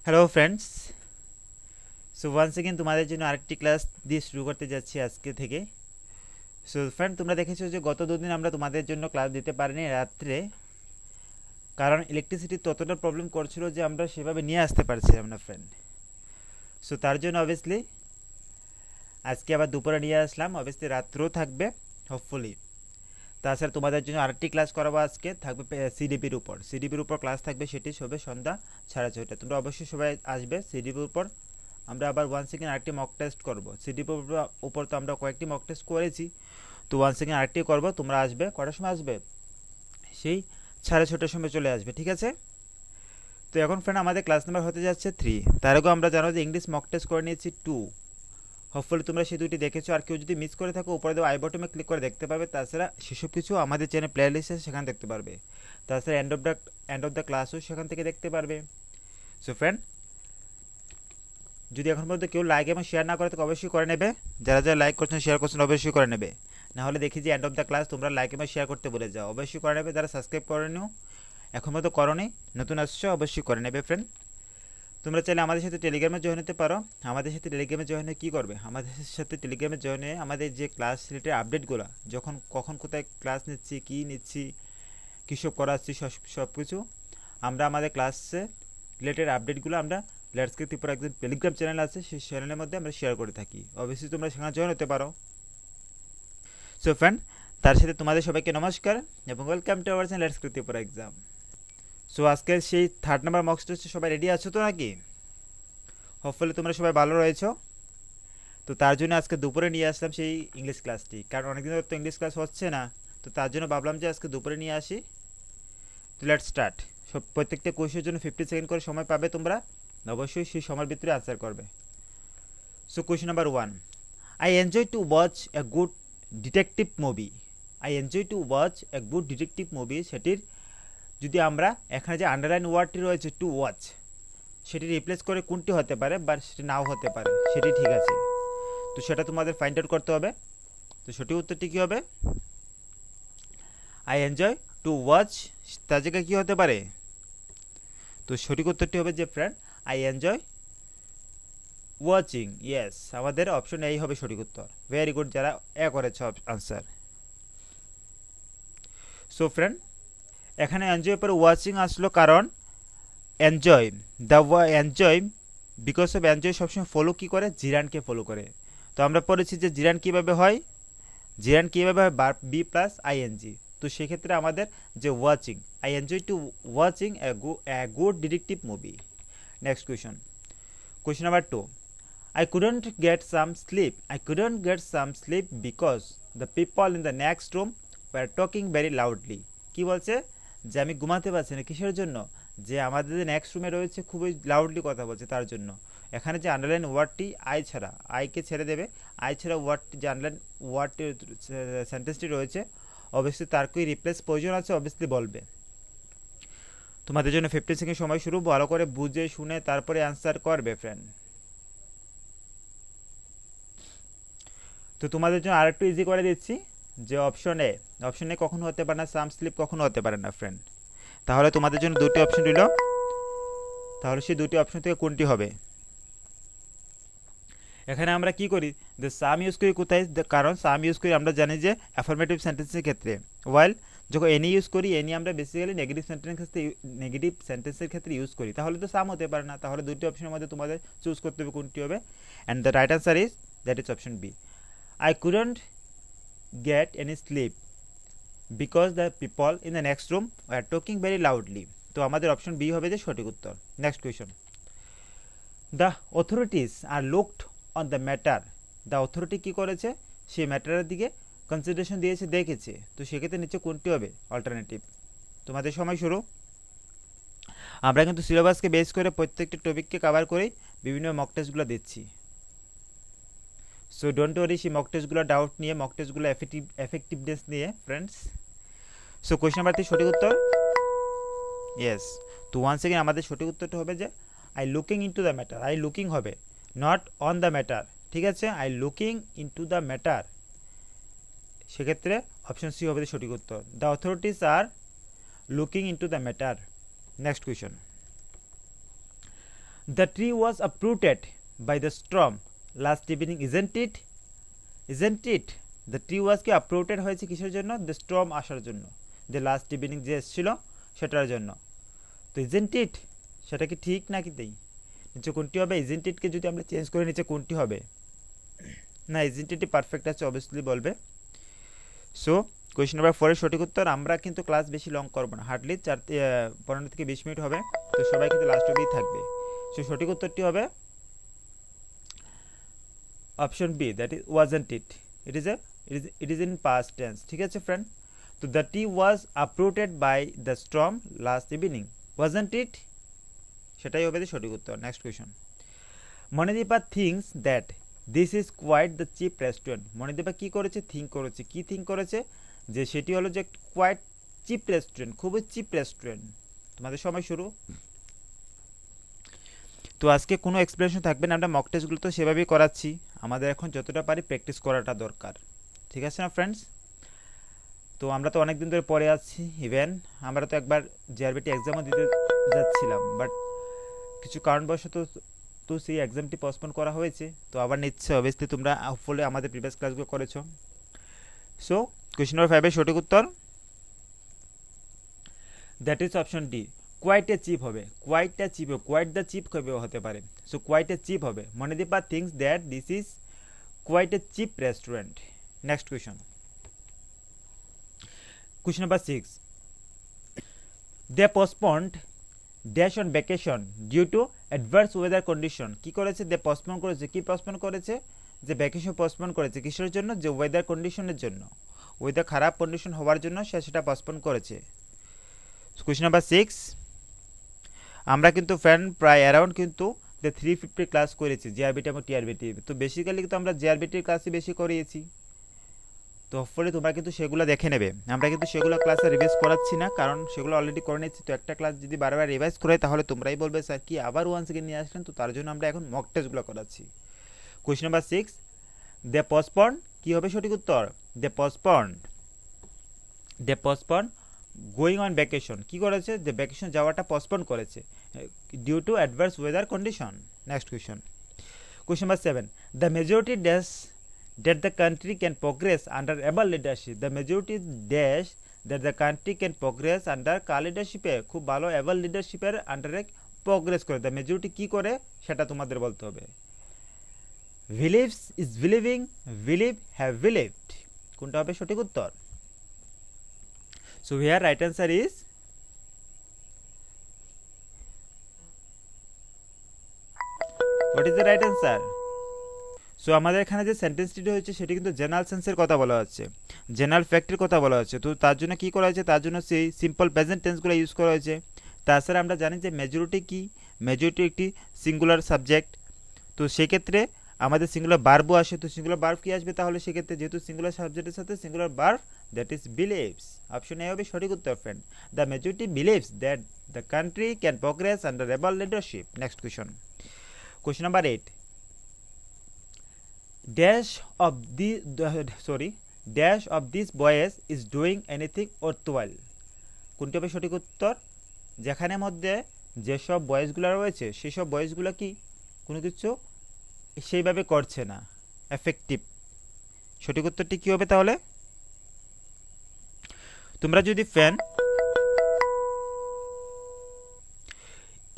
Hello friends. So once again তোমাদের জন্য আরেকটি ক্লাস দিয়ে শুরু করতে যাচ্ছি আজকে থেকে। সো ফ্রেন্ড, তোমরা দেখেছো যে গত দুদিন আমরা তোমাদের জন্য ক্লাস দিতে পারিনি রাত্রে, কারণ ইলেকট্রিসিটির ততটা প্রবলেম করছিল যে আমরা সেভাবে নিয়ে আসতে পারছিলাম না ফ্রেন্ড। সো তার জন্য অবভিয়াসলি আজকে আবার দুপুরে নিয়ে আসলাম, অবভিয়াসলি রাত্রেও থাকবে হোপফুলি। তাছাড়া তোমাদের জন্য আরেকটি ক্লাস করাবো, আজকে থাকবে সিডিপির উপর ক্লাস থাকবে, সেটি হবে সন্ধ্যা 6:30। তোমরা অবশ্যই সবাই আসবে সিডিপির উপর। আমরা আবার ওয়ান সেকেন্ড আরেকটি মক টেস্ট করবো সিডিপির উপর। তো আমরা কয়েকটি মক টেস্ট করেছি, তো ওয়ান সেকেন্ড আরেকটি করবো। তোমরা আসবে কটার সময় আসবে? সেই 6:30টার সময় চলে আসবে, ঠিক আছে? তো এখন ফ্রেন্ড আমাদের ক্লাস নাম্বার হতে যাচ্ছে 3। তার আগে আমরা জানো যে ইংলিশ মক টেস্ট করে নিয়েছি 2। হোপফুলি তোমরা সেই দুইটি দেখেছো। আর কেউ যদি মিস করে থাকো উপরে দেওয়া আই বটমে ক্লিক করে দেখতে পাবে। তাছাড়া সেসব কিছু আমাদের চ্যানেল প্লে লিস্ট আছে, সেখানে দেখতে পারবে। তাছাড়া এন্ড অফ দ্য ক্লাসও সেখান থেকে দেখতে পারবে। সো ফ্রেন্ড, যদি এখন পর্যন্ত কেউ লাইক এবং শেয়ার না করে তাকে অবশ্যই করে নেবে। যারা যারা লাইক করছেন শেয়ার করছেন অবশ্যই করে নেবে, না হলে দেখি যে এন্ড অফ দ্য ক্লাস তোমরা লাইক এবং শেয়ার করতে ভুলে যাও। অবশ্যই করে নেবে। যারা সাবস্ক্রাইব করেনিও, এখন পর্যন্ত করনি, নতুন আসছো, অবশ্যই করে নেবে ফ্রেন্ড। তোমরা চাইলে আমাদের সাথে টেলিগ্রামে জয়েন হতে পারো। আমাদের সাথে টেলিগ্রামে জয়েন হয়ে কী করবে? আমাদের সাথে টেলিগ্রামে জয়েন হয়ে আমাদের যে ক্লাস রিলেটেড আপডেটগুলো, যখন কখন কোথায় ক্লাস নিচ্ছি, কী নিচ্ছি, কী সব করাচ্ছি, সব কিছু আমরা আমাদের ক্লাসে রিলেটেড আপডেটগুলো আমরা লেটসকে ত্রিপুরা একজন টেলিগ্রাম চ্যানেল আছে, সেই চ্যানেলের মধ্যে আমরা শেয়ার করে থাকি। অবশ্যই তোমরা সেখানে জয়েন হতে পারো। সো ফ্রেন্ড, তার সাথে তোমাদের সবাইকে নমস্কার এবং ওয়েলকাম টু আওয়ার চ্যানেল লেটসকে ত্রিপুরা এক্সাম। সো আজকের সেই 3rd নাম্বার মক টেস্টে সবাই রেডি আছো তো নাকি? হোপফুলি তোমরা সবাই ভালো রয়েছো। তো তার জন্য আজকে দুপুরে নিয়ে আসলাম সেই ইংলিশ ক্লাসটি, কারণ অনেকদিন ধরে তো ইংলিশ ক্লাস হচ্ছে না। তো তার জন্য ভাবলাম যে আজকে দুপুরে নিয়ে আসি। তো লেটস স্টার্ট। সব প্রত্যেকটা কোয়েশ্চেনের জন্য 50 সেকেন্ড করে সময় পাবে তোমরা। অবশ্যই সেই সময়ের ভিতরে আনসার করবে। So question number 1, I enjoy to watch A good detective movie. I enjoy to watch A good detective movie, সেটির যদি আমরা এখানে যে আন্ডারলাইন ওয়ার্ডটি রয়েছে টু ওয়াচ, সেটি রিপ্লেস করে কোনটি হতে পারে বা সেটি নাও হতে পারে, সেটি ঠিক আছে। তো সেটা তোমাদের ফাইন্ড আউট করতে হবে। তো সঠিক উত্তরটি কী হবে? আই এনজয় টু ওয়াচ, তার জায়গায় কী হতে পারে? তো সঠিক উত্তরটি হবে যে friend, I enjoy watching. Yes, আমাদের অপশন এই হবে সঠিক উত্তর। ভেরি গুড, যারা এ করেছে আনসার। সো ফ্রেন্ড, এখানে এনজয় পরে ওয়াচিং আসলো, কারণ enjoy the enjoy, because of enjoy সবসময় ফলো কী করে? জিরানকে ফলো করে। তো আমরা পড়েছি যে জিরান কীভাবে হয়, জিরান কীভাবে হয়? Verb B plus ING. তো সেক্ষেত্রে আমাদের যে watching, I enjoy to watching a good detective movie. Next question number 2, I couldn't get some sleep. I couldn't get some sleep because the people in the next room were talking very loudly. কি বলছে? যে আমি ঘুমাতে পারছি না, কিসের জন্য? যে আমাদের যে নেক্সট রুমে রয়েছে খুবই লাউডলি কথা বলছে, তার জন্য। এখানে যে আন্ডারলাইন ওয়ার্ডটি আই ছাড়া, আইকে ছেড়ে দেবে, আই ছাড়া ওয়ার্ডটি যে আন্ডারলাইন ওয়ার্ডটি সেন্টেন্সটি রয়েছে, অবশ্যই তার কি রিপ্লেস প্রয়োজন আছে, অবভিয়াসলি বলবে। তোমাদের জন্য 15 সেকেন্ড সময় শুরু, ভালো করে বুঝে শুনে তারপরে অ্যান্সার করবে ফ্রেন্ড। তো তোমাদের জন্য আরেকটু ইজি করে দিচ্ছি, যে অপশনে কখনো হতে পারে না, সাম স্লিপ কখনো হতে পারে না ফ্রেন্ড। তাহলে তোমাদের জন্য দুটি অপশন রইল, তাহলে সেই দুটি অপশন থেকে কোনটি হবে? এখানে আমরা কি করি? যে সাম ইউজ করি কোথায়? কারণ সাম ইউজ করি আমরা জানি যে অ্যাফার্মেটিভ সেন্টেন্সের ক্ষেত্রে, ওয়াইল যখন এনি ইউজ করি, এনি আমরা বেসিক্যালি নেগেটিভ সেন্টেন্সের ক্ষেত্রে ইউজ করি। তাহলে তো সাম হতে পারে না। তাহলে দুটি অপশনের মধ্যে তোমাদের চুজ করতে হবে কোনটি হবে। And the right answer is that is option B, I couldn't get any sleep because the people in the next room were talking very loudly. তো আমাদের অপশন বি হবে যে সঠিক উত্তর। Next question, the authorities are looked on the matter. The authority কী করেছে? সেই ম্যাটারের দিকে কনসিডারেশন দিয়েছে, দেখেছে। তো সেক্ষেত্রে নিচে কোনটি হবে অল্টারনেটিভ? তোমাদের সময় শুরু। আমরা কিন্তু সিলেবাসকে বেস করে প্রত্যেকটা টপিককে কভার করেই বিভিন্ন মক টেস্টগুলো দিচ্ছি। সো ডোন্ট ওয়ারি সেই মক টেস্টগুলো ডাউট নিয়ে, মক টেস্টগুলো এফেক্টিভনেস নিয়ে ফ্রেন্ডস। সো কোয়েশ্চেন নাম্বার 3 সঠিক উত্তর। ইয়েস। তো ওয়ান সেকেন্ড আমাদের সঠিক উত্তরটা হবে যে I looking into the matter. I looking হবে, নট অন দ্য ম্যাটার, ঠিক আছে? I looking into the matter, সেক্ষেত্রে অপশন সি হবে সঠিক উত্তর। The authorities are looking into the matter. Next question, the tree was uprooted by the storm last evening, isn't it? The tree was কি uprooted হয়েছে কিসের জন্য? The storm আসার জন্য, যে লাস্ট ইভিনিং যে এসেছিল সেটার জন্য। তো isn't it সেটা কি ঠিক নাকি তাই? নিচে কোনটি হবে? isn't it কে যদি আমরা চেঞ্জ করে নিচে কোনটি হবে? না, isn't it পারফেক্ট আছে, অবভিয়াসলি বলবে। সো কোয়েশ্চেন নাম্বার 4 এর সঠিক উত্তর। আমরা কিন্তু ক্লাস বেশি লং করব না, হার্ডলি 15 থেকে 20 মিনিট হবে, তো সবাই কিন্তু লাস্ট অবধি থাকবে। সো সঠিক উত্তরটি হবে option B, that is wasn't it. It is in past tense. ঠিক আছে ফ্রেন্ড? তো the tree was uprooted by the storm last evening, wasn't it? সেটাই হবে সঠিক উত্তর। Next question. Manidipa thinks that this is quite the cheap restaurant. Manidipa কী করেছে? Think করেছে। কি থিঙ্ক করেছে? যে সেটি হলো যে কোয়াইট চিপ রেস্টুরেন্ট, খুবই চিপ রেস্টুরেন্ট। তোমাদের সময় শুরু। তো আজকে কোনো এক্সপ্লেনেশন থাকবে না, আমরা মক টেস্টগুলো তো সেভাবেই করাচ্ছি। আমাদের এখন যতটা পারি প্র্যাকটিস করাটা দরকার। ঠিক আছে না ফ্রেন্ডস? তো আমরা তো অনেক দিন ধরে পড়ে আছি, ইভেন আমরা তো একবার জিআরবিটি এক্সামও দিতে যাচ্ছিলাম, বাট কিছু কারণবশত তো সেই এক্সামটি পোস্টপোন করা হয়েছে, তো আবার নিচ্ছে। অবভিয়াসলি তোমরা হোপফুলি আমাদের প্রিভিয়াস ক্লাসগুলো করেছো। সো কোয়েশ্চন নাম্বার 5 এর সঠিক উত্তর that is option D, quite a cheap হবে। Quite a cheap, quite the cheap কবে হতে পারে? সো কোয়াইট এ চিপ হবে। Manidipa thinks that this is quite a cheap restaurant. Next question. Question number 6, they postponed dash on vacation due to adverse weather condition. কী করেছে? They postpone করেছে। কি postpone করেছে? যে ভ্যাকেশন পোস্টপন করেছে। কিসের জন্য? যে ওয়েদার কন্ডিশনের জন্য, ওয়েদার খারাপ কন্ডিশন হওয়ার জন্য সে সেটা পোস্টপন করেছে। কোয়েশ্চন নাম্বার 6, আমরা কিন্তু ফ্রেন্ড প্রায় অ্যারাউন্ড কিন্তু 350 ক্লাস করেছি জিআরবিটি এবং টিআরবিটি। তো বেসিক্যালি কিন্তু আমরা জিআরবিটির ক্লাসই বেশি করিয়েছি, তো হোপফুলি তোমরা কিন্তু সেগুলো দেখে নেবে। আমরা কিন্তু সেগুলো ক্লাসে রিভাইজ করাচ্ছি না, কারণ সেগুলো অলরেডি করে নিচ্ছি। তো একটা ক্লাস যদি বারবার রিভাইজ করে তাহলে তোমরাই বলবে স্যার কি আবার ওয়ান্স এগেন নিয়ে আসলেন। তো তার জন্য আমরা এখন মক টেস্টগুলো করাচ্ছি। কোয়েশ্চন নাম্বার 6, দে পোস্টপন্ড, কি হবে সঠিক উত্তর? They postponed going on vacation. কী করেছে? যে ভ্যাকেশন যাওয়াটা পোস্টপন্ড করেছে due to adverse weather condition. Next question. Question number 7, the majority dash that the country can progress under able leadership. The majority dash that the country can progress under কার লিডারশিপে? খুব ভালো able লিডারশিপের আন্ডারে progress করে। The majority কী করে সেটা তোমাদের বলতে হবে। Believes is believing, believe have believed, কোনটা হবে সঠিক উত্তর? So here right answer is what is the right answer? So আমাদের এখানে যে সেন্টেন্সটি হয়েছে সেটি কিন্তু জেনারেল সেন্সের কথা বলা হচ্ছে, জেনারেল ফ্যাক্টের কথা বলা হচ্ছে। তো তার জন্য কী করা হয়েছে? তার জন্য সেই সিম্পল প্রেজেন্ট টেন্সগুলো ইউজ করা হয়েছে। তাছাড়া আমরা জানি যে মেজরিটি কি, মেজরিটি একটি সিঙ্গুলার সাবজেক্ট। তো সেক্ষেত্রে আমাদের সিঙ্গুলার বার্বও আসে। তো সিঙ্গুলার বার্ব কী আসবে তাহলে সেক্ষেত্রে? যেহেতু সিঙ্গুলার সাবজেক্টের সাথে singular verb, that is believes. Option A হবে সঠিক উত্তর friend. The majority believes that the country can progress under able leadership. Next question. Question number 8, dash of these boys is doing anything worthwhile. কোনটি হবে সঠিক উত্তর? যেখানে মধ্যে যেসব বয়েসগুলো রয়েছে সেসব বয়েসগুলো কি কোনো কিছু সেইভাবে করছে না, এফেক্টিভ। সঠিক উত্তরটি কী হবে তাহলে? তোমরা যদি ফ্যান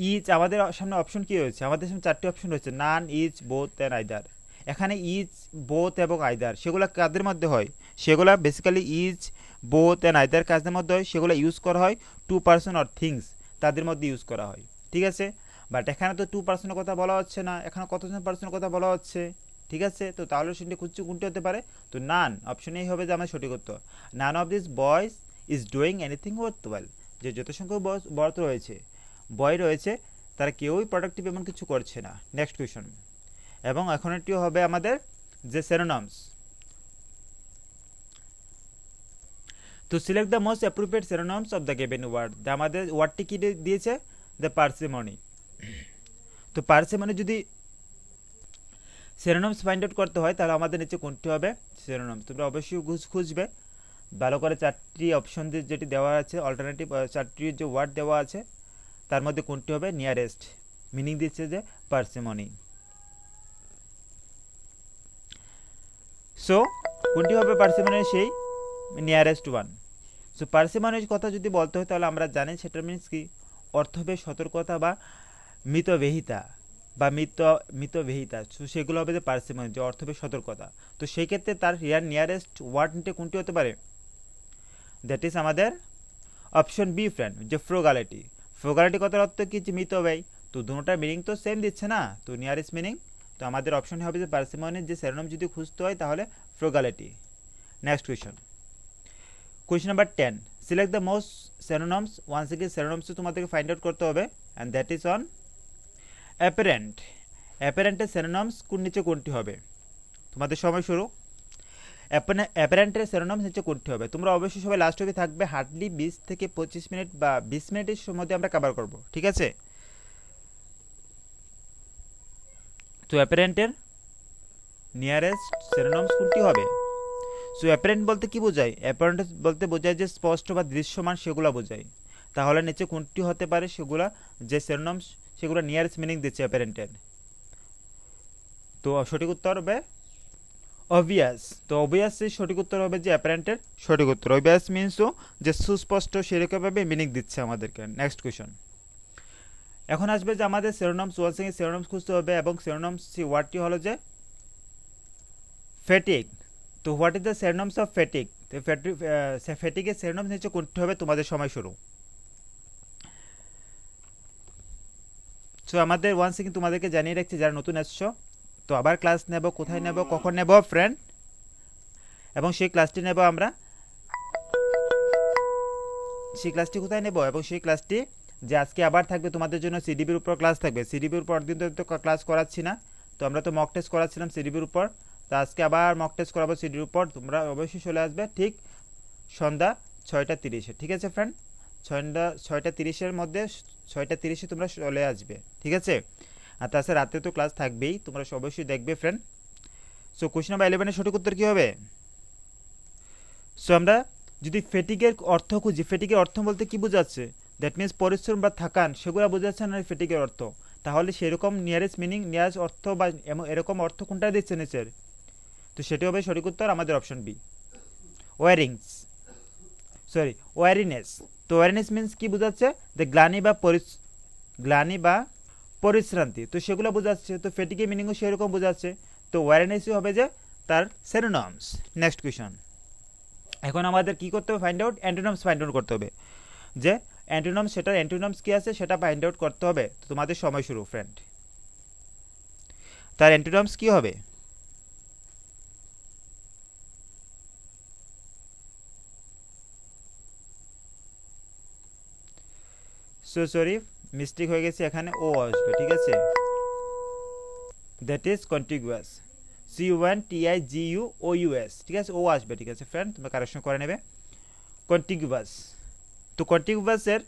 ইজ, আমাদের সামনে অপশন কী রয়েছে? আমাদের সামনে 4টি অপশন রয়েছে, নান, ইজ, বোথ অ্যান্ড আইদার। এখানে ইজ, বোথ এবং আইদার সেগুলো কাদের মধ্যে হয়? সেগুলো basically is, both and either কাজের মধ্যে হয়। সেগুলো ইউজ করা হয় টু পার্সন অর থিংস, তাদের মধ্যে ইউজ করা হয়। ঠিক আছে, বাট এখানে তো টু পার্সনের কথা বলা হচ্ছে না, এখানে কতজন পার্সনের কথা বলা হচ্ছে। ঠিক আছে, তো তাহলে সেটি কোনটি হতে পারে? তো নান, অপশন এই হবে যে আমার সঠিক উত্তর। None of this boys is doing anything worthwhile. যে যত সংখ্যক বয় রয়েছে তারা কেউই প্রোডাক্টিভ এমন কিছু করছে না। Next question. এবং এখন এটিও হবে আমাদের যে সিনোনিমস। তো select the most appropriate synonyms of the given word. আমাদের ওয়ার্ডটি কি দিয়েছে? The parsimony. তো পার্সিমনি যদি সিনোনিমস ফাইন্ড আউট করতে হয় তাহলে আমাদের নিচে কোনটি হবে সিনোনিমস? তোমরা অবশ্যই খুঁজবে ভালো করে। 4টি অপশন যেটি দেওয়া আছে, অল্টারনেটিভ 4টি যে ওয়ার্ড দেওয়া আছে তার মধ্যে কোনটি হবে নিয়ারেস্ট, মিনিং দিচ্ছে যে পার্সিমনি। সো কোনটি হবে পার্সিমনির সেই নিয়ারেস্ট ওয়ান। সো পার্সিমনির কথা যদি বলতে হয় তাহলে আমরা জানি সেটার মিনস কি, অর্থ হবে সতর্কতা বা মিতব্যয়িতা বা মিতব্যয়িতা। সো সেগুলো হবে যে পার্সিমনি, যে অর্থ হবে সতর্কতা। তো সেই ক্ষেত্রে তার নিয়ারেস্ট ওয়ার্ডটি কোনটি হতে পারে? দ্যাট ইজ আমাদের অপশন বি ফ্রেন্ড, যে ফ্রুগালিটি। ফ্রুগালিটি কথার অর্থ কি, যে মিতব্যয়। তো দুটোটার মিনিং তো সেম দিচ্ছে না, তো নিয়ারেস্ট মিনিং। তো আমাদের অপশন হবে যে পার্সিমনির যে সেরোনম যদি খুঁজতে হয় তাহলে frugality. Next question number 10, select the most synonyms। Once again synonyms তোমাদেরকে ফাইন্ড আউট করতে হবে, and that is on apparent. অ্যাপারেন্টের synonyms কোন নিচে কোনটি হবে? তোমাদের সময় শুরু। অ্যাপারেন্টের synonyms নিচে কোনটি হবে? তোমরা অবশ্যই সবাই লাস্ট অবধি থাকবে, হার্ডলি 20 থেকে 25 মিনিট বা 20 মিনিটের মধ্যে আমরা কভার করব, ঠিক আছে? তো অ্যাপারেন্টের নিয়ারেস্ট synonyms কোনটি হবে? সো অ্যাপারেন্ট বলতে কি বোঝায়? অ্যাপারেন্ট বলতে বোঝায় যে স্পষ্ট বা দৃশ্যমান, সেগুলো বোঝায়। তাহলে নিচে কোনটি হতে পারে সেগুলা, যে synonyms সেগুলো নিয়ারেস্ট মিনিং দিচ্ছে অ্যাপারেন্টের। তো সঠিক উত্তর হবে অবভিয়াস। তো অবভিয়াস সঠিক উত্তর হবে যে অ্যাপারেন্টের সঠিক উত্তর। অবভিয়াস মিনসও যে সুস্পষ্ট, সেরকমভাবে মিনিং দিচ্ছে আমাদেরকে। Next question. এখন আসবে যে আমাদের synonyms, ওয়ার্ড থেকে synonyms খুঁজতে হবে, এবং synonyms ওয়ার্ডটি হলো যে ফ্যাটিক। তো what is the synonyms of fatigue? তো ফ্যাটিকের synonyms নিচে কোনটি হবে? তোমাদের সময় শুরু। সো আমাদের ওয়ান সেকেন্ড তোমাদেরকে জানিয়ে রাখছি, যারা নতুন আসছো, তো আবার ক্লাস নেব, কোথায় নেব, কখন নেব ফ্রেন্ড, এবং সেই ক্লাসটি নেব আমরা, সেই ক্লাসটি কোথায় নেব, এবং সেই ক্লাসটি যে আজকে আবার থাকবে তোমাদের জন্য সিডিবির উপর ক্লাস থাকবে। সিডিবির উপর দিন তো ক্লাস করাচ্ছি না, তো আমরা তো মক টেস্ট করাচ্ছিলাম সিডিবির উপর, তো আজকে আবার মক টেস্ট করাবো সিডির উপর। তোমরা অবশ্যই চলে আসবে ঠিক সন্ধ্যা 6টা 30-এ, ঠিক আছে ফ্রেন্ড? 6টা 6টা 30-এর মধ্যে, 6টা 30-এ তোমরা চলে আসবে, ঠিক আছে? আর তাছাড়া রাতে তো ক্লাস থাকবেই, তোমরা অবশ্যই দেখবে ফ্রেন্ড। সো কোয়েশ্চন নাম্বার 11-এর সঠিক উত্তর কী হবে? সো আমরা যদি ফেটিকের অর্থ খুঁজি, ফেটিকের অর্থ বলতে কি বোঝাচ্ছে? দ্যাট মিনস পরিশ্রম বা থাকান, সেগুলো বোঝাচ্ছে না ফেটিকের অর্থ। তাহলে সেরকম নিয়ারেস্ট মিনিং, নিয়ারেস্ট অর্থ বা এরকম অর্থ কোনটা দিচ্ছে নিচের? তো সেটি হবে সঠিক উত্তর আমাদের অপশন বি, ওয়ারিংস, সরি ওয়ারিনেস। তো ওয়ারিনেস মিনস কি বোঝাচ্ছে? দ্য গ্লানি বা পরিশ্রান্তি, তো সেগুলো বোঝাচ্ছে। তো ফেটিকের মিনিংও সেরকম বোঝাচ্ছে। তো ওয়ারিনেসই হবে যে তার synonyms। Next question. এখন আমাদের কি করতে হবে? Find out antonyms find out করতে হবে, যে অ্যান্টোনিমস, সেটার অ্যান্টোনিমস কি আছে সেটা ফাইন্ড আউট করতে হবে। তো তোমাদের সময় শুরু ফ্রেন্ড। তার অ্যান্টোনিমস কি হবে? সো সরি, মিস্টেক হয়ে গেছে, এখানে ও আসবে, ঠিক আছে? দ্যাট ইজ কন্টিগুয়াস, CONTIGUOUS, ঠিক আছে? ও আসবে, ঠিক আছে ফ্রেন্ড? তোমরা কারেকশন করে নেবে। কন্টিগুয়াস। তো কন্টিগুয়াসের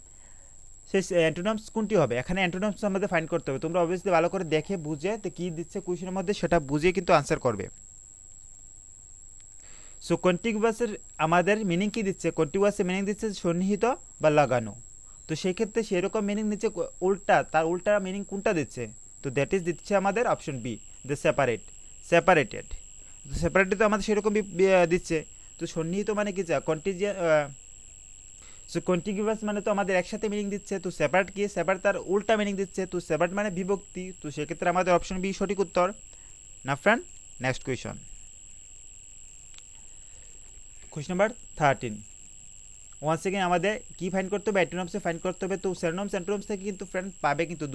সেই অ্যান্টোনিমস কোনটি হবে? এখানে অ্যান্টোনিমস আমাদের ফাইন্ড করতে হবে। তোমরা অবভিয়াসলি ভালো করে দেখে বুঝে, তো কী দিচ্ছে কোয়েশনের মধ্যে সেটা বুঝিয়ে কিন্তু আনসার করবে। সো কন্টিগুয়াসের আমাদের মিনিং কি দিচ্ছে? কন্টিগুয়াসের মিনিং দিচ্ছে সন্নিহিত বা লাগানো। তো সেই ক্ষেত্রে সেরকম মিনিং দিচ্ছে উল্টা, তার উল্টা মিনিং কোনটা দিচ্ছে? তো দ্যাট ইজ দিচ্ছে আমাদের অপশন বি, দ্য সেপারেটেড। তো সেপারেটেড তো আমাদের সেরকম দিচ্ছে। তো সন্নিহিত মানে কি? যা সো কন্টিগুয়াস মানে তো আমাদের একসাথে মিনিং দিচ্ছে। তো সেপারেট কি? সেপারেট তার উল্টা মিনিং দিচ্ছে। তো সেপারেট মানে বিভক্তি। তো সেক্ষেত্রে আমাদের অপশন বি সঠিক উত্তর না friend? Next question number 13। Once again আমাদের কি ফাইন্ড করতে হবে? অ্যান্টোনিমসে ফাইন্ড করতে হবে। তো synonyms অ্যান্টোনিমস থেকে কিন্তু ফ্রেন্ড পাবে কিন্তু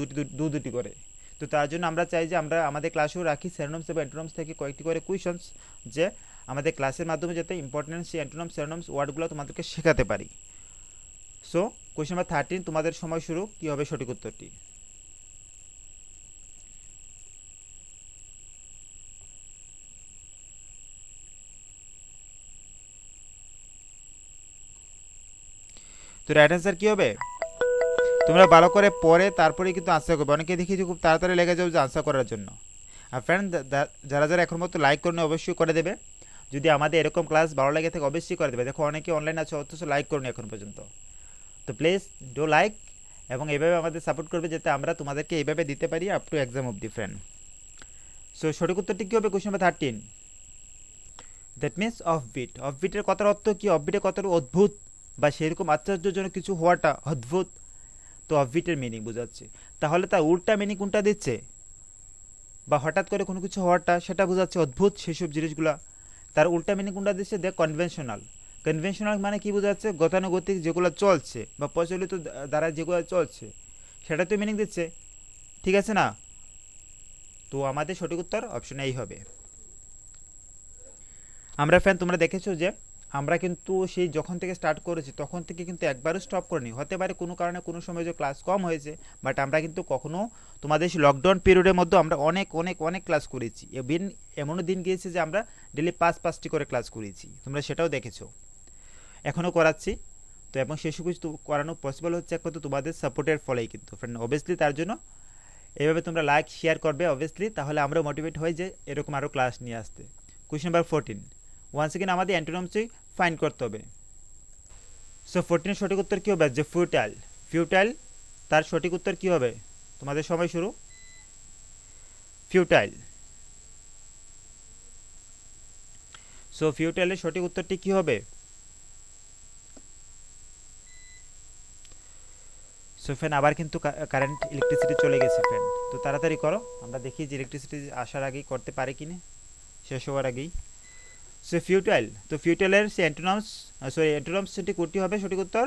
দুটি করে। তো তার জন্য আমরা চাই যে আমরা আমাদের ক্লাসেও রাখি synonyms এবং অ্যান্টোনিমস থেকে কয়েকটি করে কোয়েশনস, যে আমাদের ক্লাসের মাধ্যমে যাতে ইম্পর্টেন্ট সেই অ্যান্টোনিমস synonyms ওয়ার্ডগুলো তোমাদেরকে শেখাতে পারি। সো কোয়েশ্চন নাম্বার 13, তোমাদের সময় শুরু। কী হবে সঠিক উত্তরটি? তো রাইট অ্যান্সার কী হবে? তোমরা ভালো করে পড়ে তারপরে কিন্তু আনসার করবে। অনেকে দেখি যে খুব তাড়াতাড়ি লেগে যাবে যে আনসার করার জন্য। আর ফ্রেন্ড, যারা যারা এখন মতো লাইক করুন অবশ্যই করে দেবে। যদি আমাদের এরকম ক্লাস ভালো লাগে থাকে অবশ্যই করে দেবে। দেখো অনেকে অনলাইন আছে অথচ লাইক করুন এখন পর্যন্ত। তো প্লিজ ডু লাইক এবং এইভাবে আমাদের সাপোর্ট করবে যাতে আমরা তোমাদেরকে এইভাবে দিতে পারি আপ টু এক্সাম অবধি ফ্রেন্ড। সো সঠিক উত্তরটি কী হবে question number 13, that means offbeat. অফবিটের কথার অর্থ কি? অফবিটের কথার অদ্ভুত বা সেরকম আশ্চর্যজনক কিছু হওয়াটা অদ্ভুত, তো অফবিটের মিনিং বোঝাচ্ছে। তাহলে তার উল্টা মিনিং কোনটা দিচ্ছে? বা হঠাৎ করে কোনো কিছু হওয়াটা সেটা বোঝাচ্ছে অদ্ভুত সেসব জিনিসগুলা। তার উল্টা মিনিং কোনটা দিচ্ছে? দেখ কনভেনশনাল। কনভেনশনাল মানে কি বোঝাচ্ছে? গতানুগতিক যেগুলো চলছে বা প্রচলিত দ্বারা যেগুলো চলছে সেটা তো মিনিং দিচ্ছে, ঠিক আছে না? তো আমাদের সঠিক উত্তর অপশন এই হবে। আমরা ফ্রেন্ড তোমরা দেখেছো যে আমরা কিন্তু সেই যখন থেকে স্টার্ট করেছি তখন থেকে কিন্তু একবারও স্টপ করিনি। হতে পারে কোনো কারণে কোনো সময় যে ক্লাস কম হয়েছে, বাট আমরা কিন্তু কখনো তোমাদের সেই লকডাউন পিরিয়ডের মধ্যে আমরা অনেক অনেক অনেক ক্লাস করেছি। এমনও দিন গিয়েছে যে আমরা ডেলি 5-5টি করে ক্লাস করেছি, তোমরা সেটাও দেখেছো, এখনও করাচ্ছি। তো এবং সেসব কিছু করানো পসিবল হচ্ছে একমাত্র তোমাদের সাপোর্টের ফলেই কিন্তু ফ্রেন্ড। অবভিয়াসলি তার জন্য এইভাবে তোমরা লাইক শেয়ার করবে অবভিয়াসলি, তাহলে আমরা মোটিভেট হই যে এরকম আরও ক্লাস নিয়ে আসতে। কোয়েশ্চন নাম্বার 14, ওয়ান্স এগেন আমাদের অ্যান্টোনিমসই ফাইন্ড করতে হবে। সো 14 সঠিক উত্তর কী হবে? যে ফিউটাইল। ফিউটাইল তার সঠিক উত্তর কী হবে? তোমাদের সময় শুরু। ফিউটাইল। সো ফিউটাইলের সঠিক উত্তরটি কী হবে? সো ফ্যান আবার কিন্তু কারেন্ট ইলেকট্রিসিটি চলে গেছে ফ্যান, তো তাড়াতাড়ি করো, আমরা দেখি যে ইলেকট্রিসিটি আসার আগেই করতে পারে কিনা, শেষ হওয়ার আগেই। সো ফিউটাইল, তো ফিউটাইলের সে অ্যান্টোনিমসটি কোনটি হবে সঠিক উত্তর?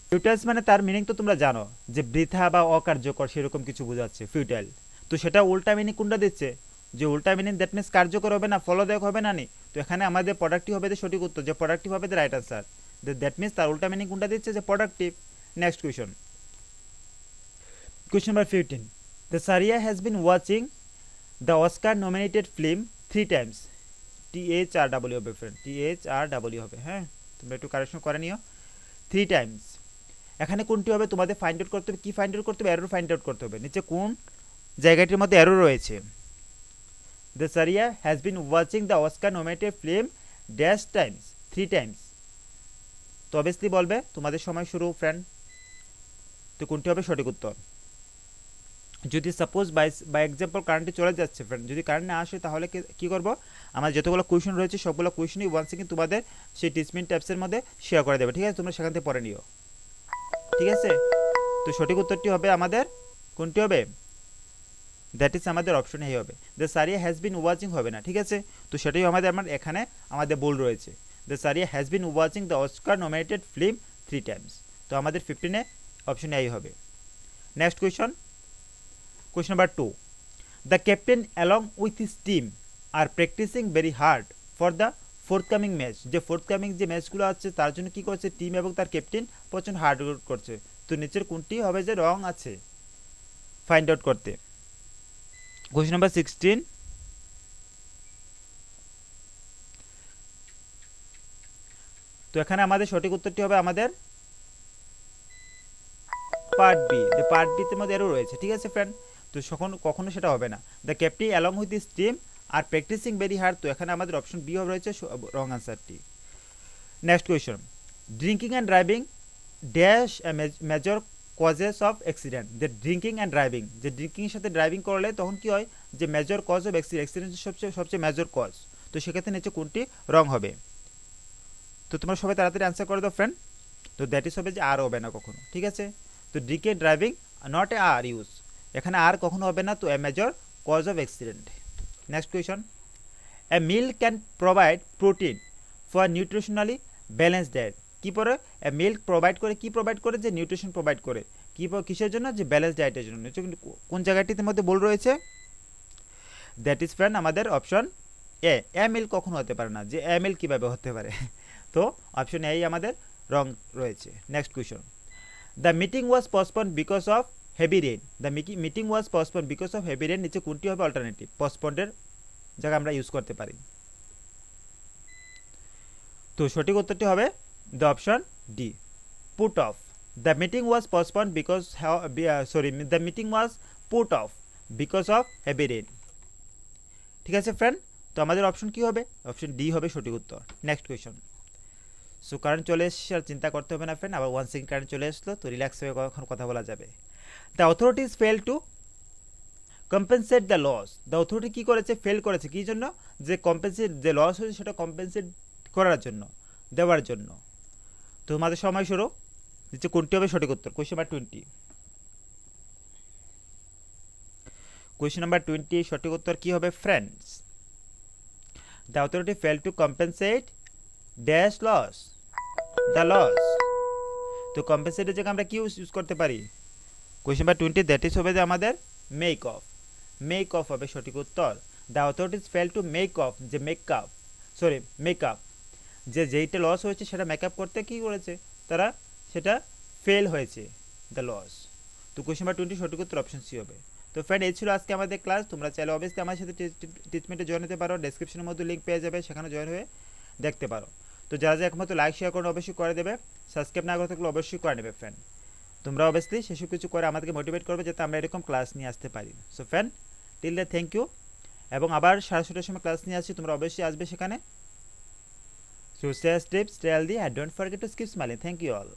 ফিউটাইলস মানে তার মিনিং তো তোমরা জানো যে বৃথা বা অকার্যকর সেরকম কিছু বোঝাচ্ছে ফিউটাইল। তো সেটা উল্টা মিনিং কোনটা দিচ্ছে? যে উল্টা মিনিং দ্যাট মিনস কার্যকর হবে না, ফলদায়ক হবে না নি। তো এখানে আমাদের প্রোডাক্টিভ হবে যে সঠিক উত্তর, যে প্রোডাক্টিভ হবে the right answer. That means তার উল্টা মিনিং কোনটা দিচ্ছে? যে productive. Next question, question number 15, the Sariya has been watching the Oscar nominated film 3 times। THRW হবে ফ্রেন্ড, THRW হবে, হ্যাঁ তোমরা একটু কারেকশন করে নিও। 3 times এখানে কোনটি হবে তোমাদের ফাইন্ড আউট করতে হবে। কি ফাইন্ড আউট করতে হবে? এরর ফাইন্ড আউট করতে হবে। নিচে কোন জায়গাটির মধ্যে এরর রয়েছে? The Sariya has been watching the Oscar nominated film dash Times, 3 times। তো অবভিয়াসলি বলবে, তোমাদের সময় শুরু ফ্রেন্ড। তো কোনটি হবে সঠিক উত্তর? যদি সাপোজ বাই এক্সাম্পল কারেন্টে চলে যাচ্ছে ফ্রেন্ড, যদি কারেন্ট না আসে তাহলে কী করবো? আমার যতগুলো কোয়েশন রয়েছে সবগুলো কোয়েশনই ওয়ান সেকেন্ড তোমাদের সেই টিচমেন্ট ট্যাপসের মধ্যে শেয়ার করে দেবে, ঠিক আছে? তোমরা সেখান থেকে পড়ে নিও, ঠিক আছে? তো সঠিক উত্তরটি হবে আমাদের কোনটি হবে? দ্যাট ইজ আমাদের অপশন এই হবে। The Sariya has been watching হবে না, ঠিক আছে? তো সেটাই আমাদের এখানে আমাদের ভুল রয়েছে। The Sariya has been watching the Oscar nominated film 3 times। তো আমাদের 15-এ অপশন এই হবে। Next question, Question number 2, the captain along with his team are practicing very hard for the forthcoming match। যে ফোর্থকামিং যে ম্যাচগুলো আছে তার জন্য কি করছে টিম এবং তার ক্যাপ্টেন প্রচণ্ড হার্ড ওয়ার্ক করছে। তো নিচের কোনটি হবে যে রং আছে ফাইন্ড আউট করতে? কোয়েশ্চন নাম্বার 16, তো এখানে আমাদের সঠিক উত্তরটি হবে আমাদের পার্ট বি। যে পার্ট বিতে মধ্যে এরও রয়েছে, ঠিক আছে ফ্রেন্ড? তো কখনো সেটা হবে না। The captain along with this team are practising very hard, তো এখানে আমাদের অপশন বি রয়েছে রং আনসারটি। Next question, drinking and driving dash major causes of accident. যে ড্রিঙ্কিং অ্যান্ড ড্রাইভিং, যে ড্রিঙ্কিংয়ের সাথে ড্রাইভিং করলে তখন কি হয়? যে মেজর কজ অফ অ্যাক্সিডেন্ট সবচেয়ে মেজর কজ। তো সেক্ষেত্রে নিচে কোনটি রং হবে? তো তোমরা সবাই তাড়াতাড়ি অ্যান্সার করে দাও ফ্রেন্ড। তো দ্যাট ইজ হবে যে আর হবে না কখনো, ঠিক আছে? তো ড্রিঙ্কিং ড্রাইভিং নট এ আর ইউজ, এখানে আর কখনো হবে না, তো a major cause of accident. Next question, a meal can provide protein for nutritionally balance diet. কী পরে এ মিল্ক প্রোভাইড করে? কি প্রোভাইড করে? যে নিউট্রিশন প্রোভাইড করে। কিসের জন্য? যে ব্যালেন্স ডায়েটের জন্য। কোন জায়গাটির মধ্যে বল রয়েছে? দ্যাট ইজ ফ্রেন্ড আমাদের অপশন এ মিল কখনো হতে পারে না, যে এ মিল কীভাবে হতে পারে? তো অপশন এই আমাদের রং রয়েছে। Next question, the meeting was postponed because of heavy rain. The meeting was postponed because of heavy rain, নিচে কোনটি হবে অল্টারনেটিভ? পোস্টপন্ডের জায়গায় আমরা ইউজ করতে পারি। তো সঠিক উত্তরটি হবে the option D, put off. The meeting was postponed because the meeting was put off because of heavy rain, ঠিক আছে ফ্রেন্ড? তো আমাদের অপশন কি হবে? অপশন ডি হবে সঠিক উত্তর। নেক্সট কোয়েশন, সো কারেন্ট চলে এসছে, আর চিন্তা করতে হবে না ফ্রেন্ড। আবার 1 সেকেন্ড কারেন্ট চলে আসলো, তো রিল্যাক্স হয়ে কখন কথা বলা যাবে। The authorities fail to compensate the loss. The authority কী করেছে, ফেল করেছে কী জন্য, যে কম্পেনসেট যে লস হয়েছে সেটা কম্পেনসেট করার জন্য, দেওয়ার জন্য। তো তোমাদের সময় শুরু দিচ্ছে, কোনটি হবে সঠিক উত্তর? Question number 20। কোয়েশ্চেন নাম্বার 20 সঠিক উত্তর কী হবে? Friends. The authority fail to compensate dash loss, the loss. তো কম্পেনসেটের জায়গায় আমরা কি ইউজ করতে পারি? কোয়েশ্চেন নাম্বার 20 দ্যাট ইজ হবে যে আমাদের মেক অফ। মেক অফ হবে সঠিক উত্তর। The authorities fail to make of, যে মেকআপ, সরি মেকআপ, যে যেইটা লস হয়েছে সেটা মেকআপ করতে কি করেছে তারা, সেটা ফেল হয়েছে, দ্য লস। তো কোয়েশ্চেন নাম্বার 20 সঠিক উত্তর অপশন সি হবে। তো ফ্রেন্ড এই ছিল আজকে আমাদের ক্লাস। তোমরা চাইলে অবশ্যই আমার সাথে ট্রিটমেন্টে জয়েন হতে পারো, ডেসক্রিপশনের মধ্যে লিঙ্ক পেয়ে যাবে, সেখানে জয়েন হয়ে দেখতে পারো। তো যারা যারা একমাত্র লাইক শেয়ার করুন অবশ্যই করে দেবে, সাবস্ক্রাইব না করে থাকলে অবশ্যই করে নেবে ফ্রেন্ড। তোমরা অবশ্যই সেসব কিছু করে আমাদেরকে মোটিভেট করবে যাতে আমরা এরকম ক্লাস নিয়ে আসতে পারি। So friend till the thank you, এবং আবার 7:30টার সময় ক্লাস নিয়ে আসছি, তোমরা অবশ্যই আসবে সেখানে। So stay safe, stay healthy, and don't forget to keep smiling. Thank you all.